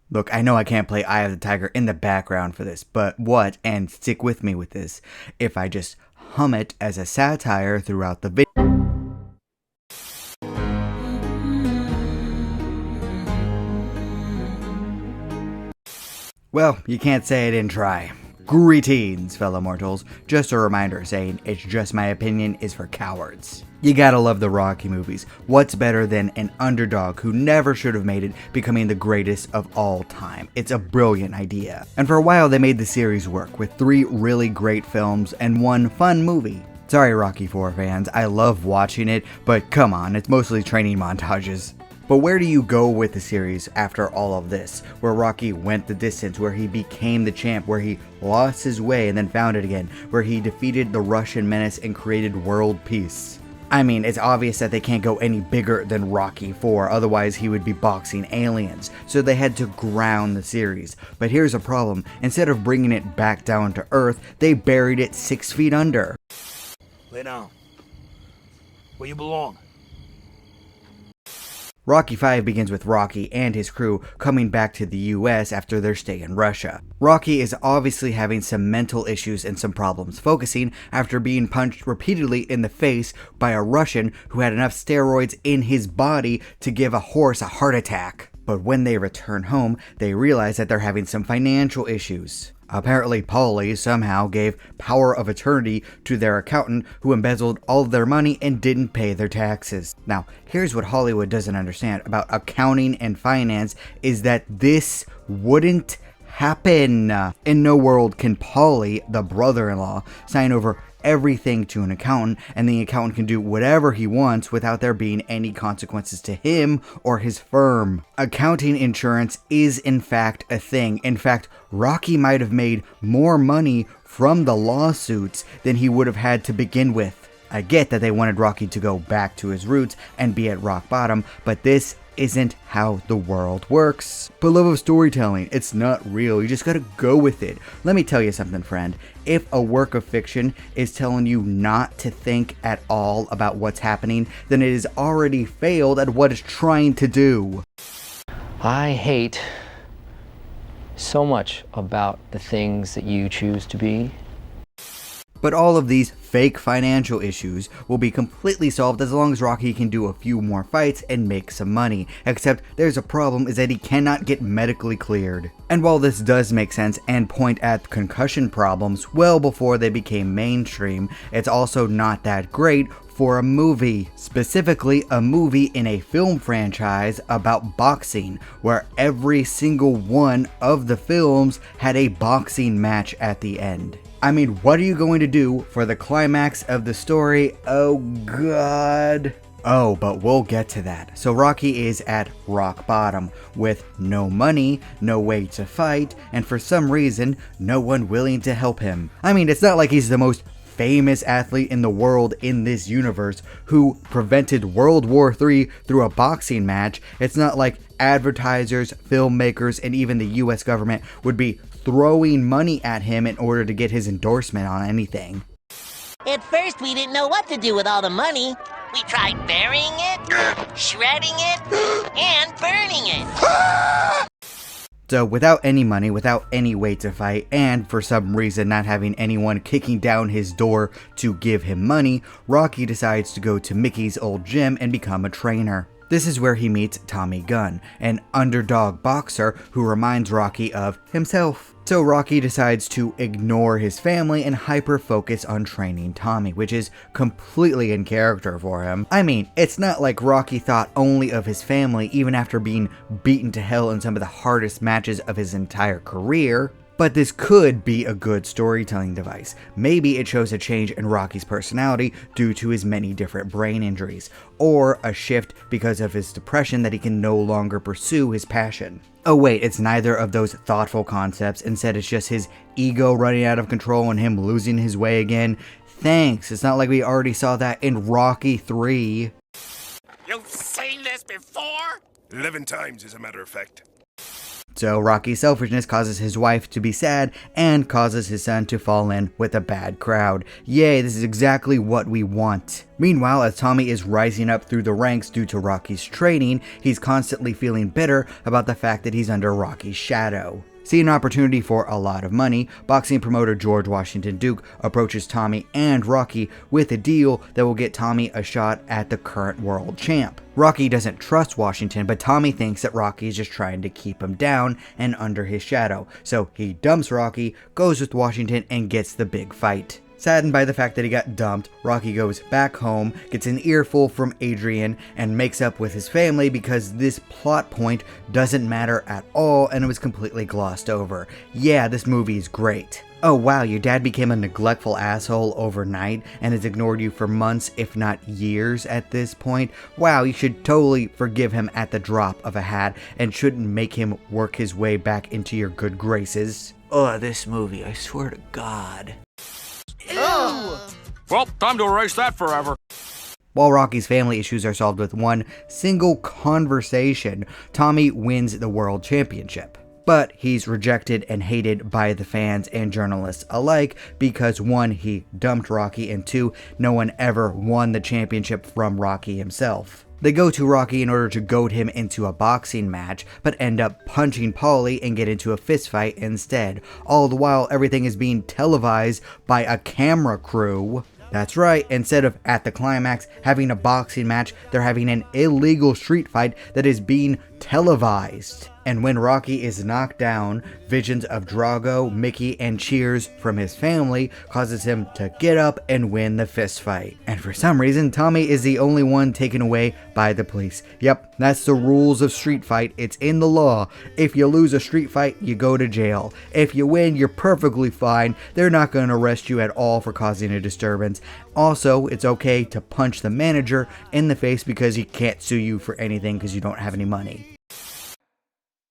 Look, I know I can't play Eye of the Tiger in the background for this, but what, and stick with me with this, if I just hum it as a satire throughout the video? Well, you can't say I didn't try. Greetings, fellow mortals. Just a reminder saying it's just my opinion is for cowards. You gotta love the Rocky movies. What's better than an underdog who never should have made it becoming the greatest of all time? It's a brilliant idea. And for a while they made the series work with 3 really great films and 1 fun movie. Sorry Rocky 4 fans, I love watching it, but come on, it's mostly training montages. But where do you go with the series after all of this? Where Rocky went the distance, where he became the champ, where he lost his way and then found it again, where he defeated the Russian menace and created world peace. I mean, it's obvious that they can't go any bigger than Rocky 4, otherwise he would be boxing aliens, so they had to ground the series. But here's a problem, instead of bringing it back down to earth, they buried it 6 feet under. Lay down. Where you belong. Rocky 5 begins with Rocky and his crew coming back to the US after their stay in Russia. Rocky is obviously having some mental issues and some problems focusing after being punched repeatedly in the face by a Russian who had enough steroids in his body to give a horse a heart attack. But when they return home, they realize that they're having some financial issues. Apparently, Paulie somehow gave power of attorney to their accountant who embezzled all of their money and didn't pay their taxes. Now, here's what Hollywood doesn't understand about accounting and finance is that this wouldn't happen. In no world can Paulie, the brother-in-law, sign over everything to an accountant and the accountant can do whatever he wants without there being any consequences to him or his firm. Accounting insurance is in fact a thing. In fact, Rocky might have made more money from the lawsuits than he would have had to begin with. I get that they wanted Rocky to go back to his roots and be at rock bottom, but this isn't how the world works. But love of storytelling, it's not real. You just gotta go with it. Let me tell you something, friend. If a work of fiction is telling you not to think at all about what's happening, then it has already failed at what it's trying to do. I hate so much about the things that you choose to be. But all of these fake financial issues will be completely solved as long as Rocky can do a few more fights and make some money. Except there's a problem, is that he cannot get medically cleared. And while this does make sense and point at concussion problems well before they became mainstream, it's also not that great for a movie. Specifically, a movie in a film franchise about boxing, where every single one of the films had a boxing match at the end. I mean, what are you going to do for the climax of the story? Oh god. Oh, but we'll get to that. So Rocky is at rock bottom, with no money, no way to fight, and for some reason, no one willing to help him. I mean, it's not like he's the most famous athlete in the world in this universe who prevented World War III through a boxing match. It's not like advertisers, filmmakers, and even the US government would be throwing money at him in order to get his endorsement on anything. At first, we didn't know what to do with all the money. We tried burying it, shredding it, and burning it. So without any money, without any way to fight, and for some reason not having anyone kicking down his door to give him money, Rocky decides to go to Mickey's old gym and become a trainer. This is where he meets Tommy Gunn, an underdog boxer who reminds Rocky of himself. So Rocky decides to ignore his family and hyper-focus on training Tommy, which is completely in character for him. I mean, it's not like Rocky thought only of his family even after being beaten to hell in some of the hardest matches of his entire career. But this could be a good storytelling device. Maybe it shows a change in Rocky's personality due to his many different brain injuries, or a shift because of his depression that he can no longer pursue his passion. Oh wait, it's neither of those thoughtful concepts. Instead, it's just his ego running out of control and him losing his way again. Thanks, it's not like we already saw that in Rocky 3. You've seen this before? 11 times, as a matter of fact. So Rocky's selfishness causes his wife to be sad and causes his son to fall in with a bad crowd. Yay, this is exactly what we want. Meanwhile, as Tommy is rising up through the ranks due to Rocky's training, he's constantly feeling bitter about the fact that he's under Rocky's shadow. Seeing an opportunity for a lot of money, boxing promoter George Washington Duke approaches Tommy and Rocky with a deal that will get Tommy a shot at the current world champ. Rocky doesn't trust Washington, but Tommy thinks that Rocky is just trying to keep him down and under his shadow. So he dumps Rocky, goes with Washington, and gets the big fight. Saddened by the fact that he got dumped, Rocky goes back home, gets an earful from Adrian, and makes up with his family because this plot point doesn't matter at all and it was completely glossed over. Yeah, this movie is great. Oh wow, your dad became a neglectful asshole overnight and has ignored you for months, if not years at this point. Wow, you should totally forgive him at the drop of a hat and shouldn't make him work his way back into your good graces. Oh, this movie, I swear to God. Well, time to erase that forever. While Rocky's family issues are solved with one single conversation, Tommy wins the world championship. But he's rejected and hated by the fans and journalists alike because 1, he dumped Rocky, and 2, no one ever won the championship from Rocky himself. They go to Rocky in order to goad him into a boxing match, but end up punching Paulie and get into a fistfight instead. All the while, everything is being televised by a camera crew. That's right, instead of at the climax having a boxing match, they're having an illegal street fight that is being televised. And when Rocky is knocked down, visions of Drago, Mickey, and cheers from his family causes him to get up and win the fist fight. And for some reason, Tommy is the only one taken away by the police. Yep, that's the rules of street fight. It's in the law. If you lose a street fight, you go to jail. If you win, you're perfectly fine. They're not going to arrest you at all for causing a disturbance. Also, it's okay to punch the manager in the face because he can't sue you for anything because you don't have any money.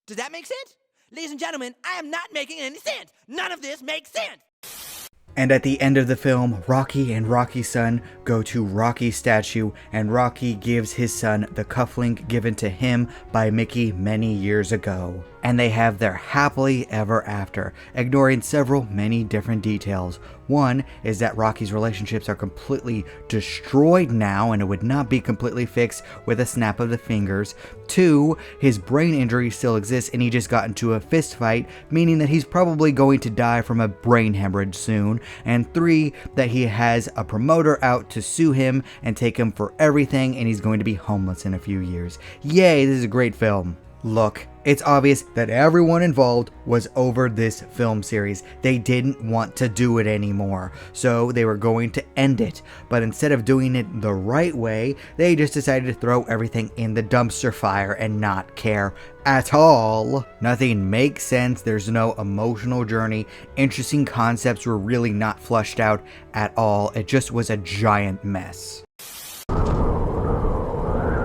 Does that make sense? Ladies and gentlemen, I am not making any sense. None of this makes sense. And at the end of the film, Rocky and Rocky's son go to Rocky's statue, and Rocky gives his son the cufflink given to him by Mickey many years ago. And they have their happily ever after, ignoring many different details. One is that Rocky's relationships are completely destroyed now and it would not be completely fixed with a snap of the fingers. 2, his brain injury still exists and he just got into a fist fight, meaning that he's probably going to die from a brain hemorrhage soon. And 3, that he has a promoter out to sue him and take him for everything and he's going to be homeless in a few years. Yay, this is a great film. Look, it's obvious that everyone involved was over this film series. They didn't want to do it anymore, so they were going to end it. But instead of doing it the right way, they just decided to throw everything in the dumpster fire and not care at all. Nothing makes sense, there's no emotional journey, interesting concepts were really not fleshed out at all. It just was a giant mess.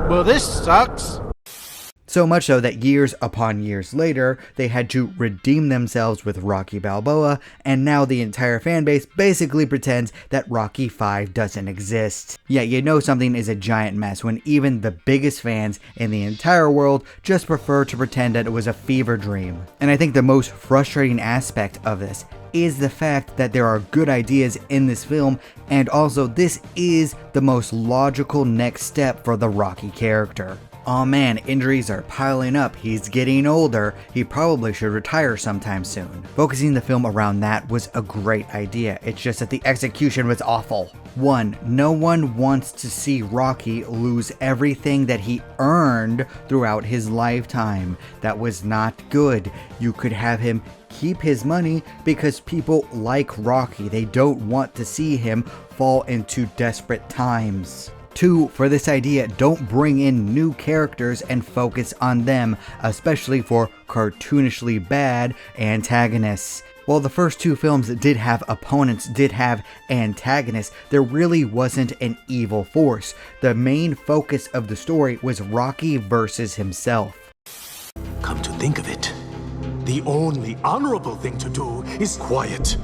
Well, this sucks. So much so that years upon years later, they had to redeem themselves with Rocky Balboa, and now the entire fanbase basically pretends that Rocky 5 doesn't exist. Yeah, you know something is a giant mess when even the biggest fans in the entire world just prefer to pretend that it was a fever dream. And I think the most frustrating aspect of this is the fact that there are good ideas in this film, and also this is the most logical next step for the Rocky character. Aw man, injuries are piling up, he's getting older, he probably should retire sometime soon. Focusing the film around that was a great idea, it's just that the execution was awful. 1. No one wants to see Rocky lose everything that he earned throughout his lifetime. That was not good. You could have him keep his money because people like Rocky. They don't want to see him fall into desperate times. 2, for this idea, don't bring in new characters and focus on them, especially for cartoonishly bad antagonists. While the first 2 films did have opponents, did have antagonists, there really wasn't an evil force. The main focus of the story was Rocky versus himself. Come to think of it, the only honorable thing to do is quiet.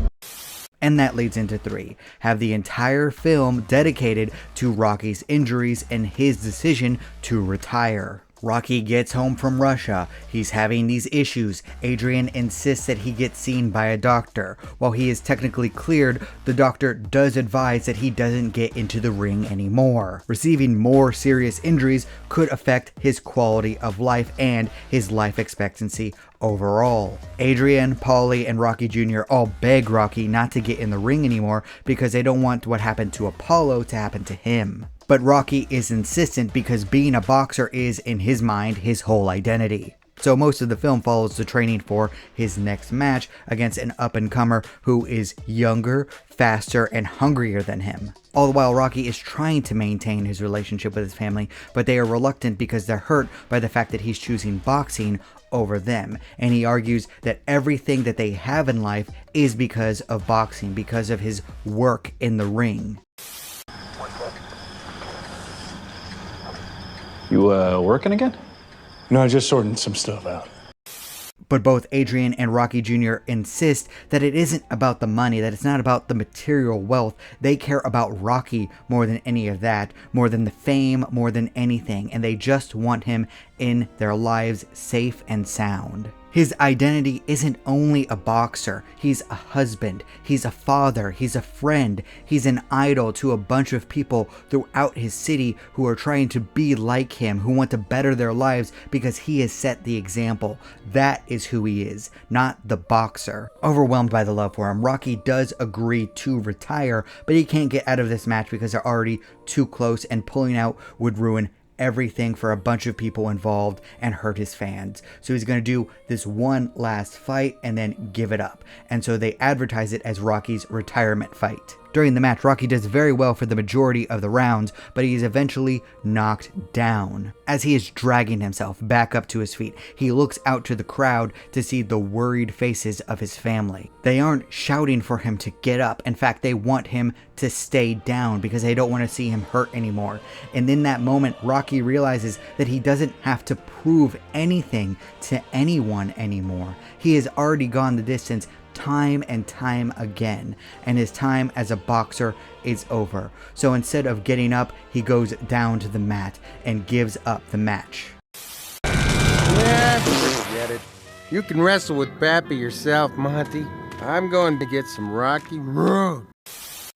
And that leads into 3. Have the entire film dedicated to Rocky's injuries and his decision to retire. Rocky gets home from Russia. He's having these issues. Adrian insists that he gets seen by a doctor. While he is technically cleared, the doctor does advise that he doesn't get into the ring anymore. Receiving more serious injuries could affect his quality of life and his life expectancy overall. Adrian, Paulie, and Rocky Jr. all beg Rocky not to get in the ring anymore because they don't want what happened to Apollo to happen to him. But Rocky is insistent because being a boxer is, in his mind, his whole identity. So most of the film follows the training for his next match against an up-and-comer who is younger, faster, and hungrier than him. All the while, Rocky is trying to maintain his relationship with his family, but they are reluctant because they're hurt by the fact that he's choosing boxing over them. And he argues that everything that they have in life is because of boxing, because of his work in the ring. You working again? No, just sorting some stuff out. But both Adrian and Rocky Jr. insist that it isn't about the money, that it's not about the material wealth. They care about Rocky more than any of that, more than the fame, more than anything, and they just want him in their lives safe and sound. His identity isn't only a boxer, he's a husband, he's a father, he's a friend, he's an idol to a bunch of people throughout his city who are trying to be like him, who want to better their lives because he has set the example. That is who he is, not the boxer. Overwhelmed by the love for him, Rocky does agree to retire, but he can't get out of this match because they're already too close, and pulling out would ruin everything for a bunch of people involved and hurt his fans. So he's going to do this one last fight and then give it up. And so they advertise it as Rocky's retirement fight. During the match, Rocky does very well for the majority of the rounds, but he is eventually knocked down. As he is dragging himself back up to his feet, he looks out to the crowd to see the worried faces of his family. They aren't shouting for him to get up. In fact, they want him to stay down because they don't want to see him hurt anymore. And in that moment, Rocky realizes that he doesn't have to prove anything to anyone anymore. He has already gone the distance time and time again, and his time as a boxer is over. So instead of getting up, he goes down to the mat and gives up the match. Yeah, forget it. You can wrestle with Pappy yourself, Monty. I'm going to get some Rocky Road.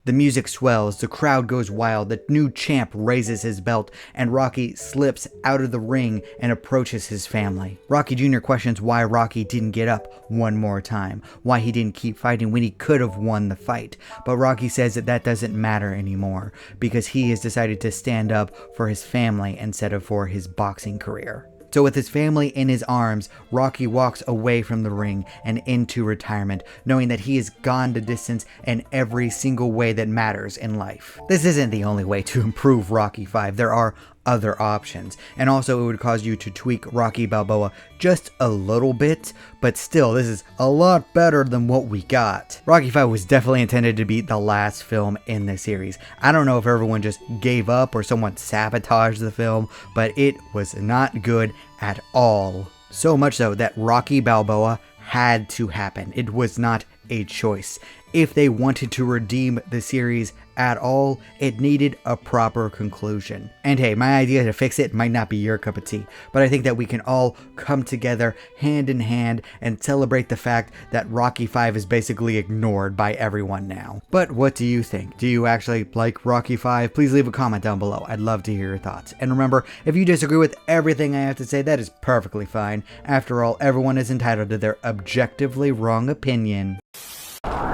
The music swells, the crowd goes wild, the new champ raises his belt, and Rocky slips out of the ring and approaches his family. Rocky Jr. questions why Rocky didn't get up one more time, why he didn't keep fighting when he could have won the fight. But Rocky says that that doesn't matter anymore, because he has decided to stand up for his family instead of for his boxing career. So with his family in his arms, Rocky walks away from the ring and into retirement, knowing that he has gone the distance in every single way that matters in life. This isn't the only way to improve Rocky 5. There are other options, and also it would cause you to tweak Rocky Balboa just a little bit, but still, this is a lot better than what we got. Rocky 5 was definitely intended to be the last film in the series. I don't know if everyone just gave up or someone sabotaged the film, but it was not good at all. So much so that Rocky Balboa had to happen. It was not a choice. If they wanted to redeem the series at all, it needed a proper conclusion. And hey, my idea to fix it might not be your cup of tea, but I think that we can all come together hand in hand and celebrate the fact that Rocky 5 is basically ignored by everyone now. But what do you think? Do you actually like Rocky 5? Please leave a comment down below. I'd love to hear your thoughts. And remember, if you disagree with everything I have to say, that is perfectly fine. After all, everyone is entitled to their objectively wrong opinion.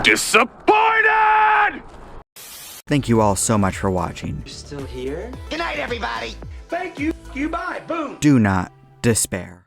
Disappointed! Thank you all so much for watching. You're still here? Good night, everybody. Thank you. You bye. Boom. Do not despair.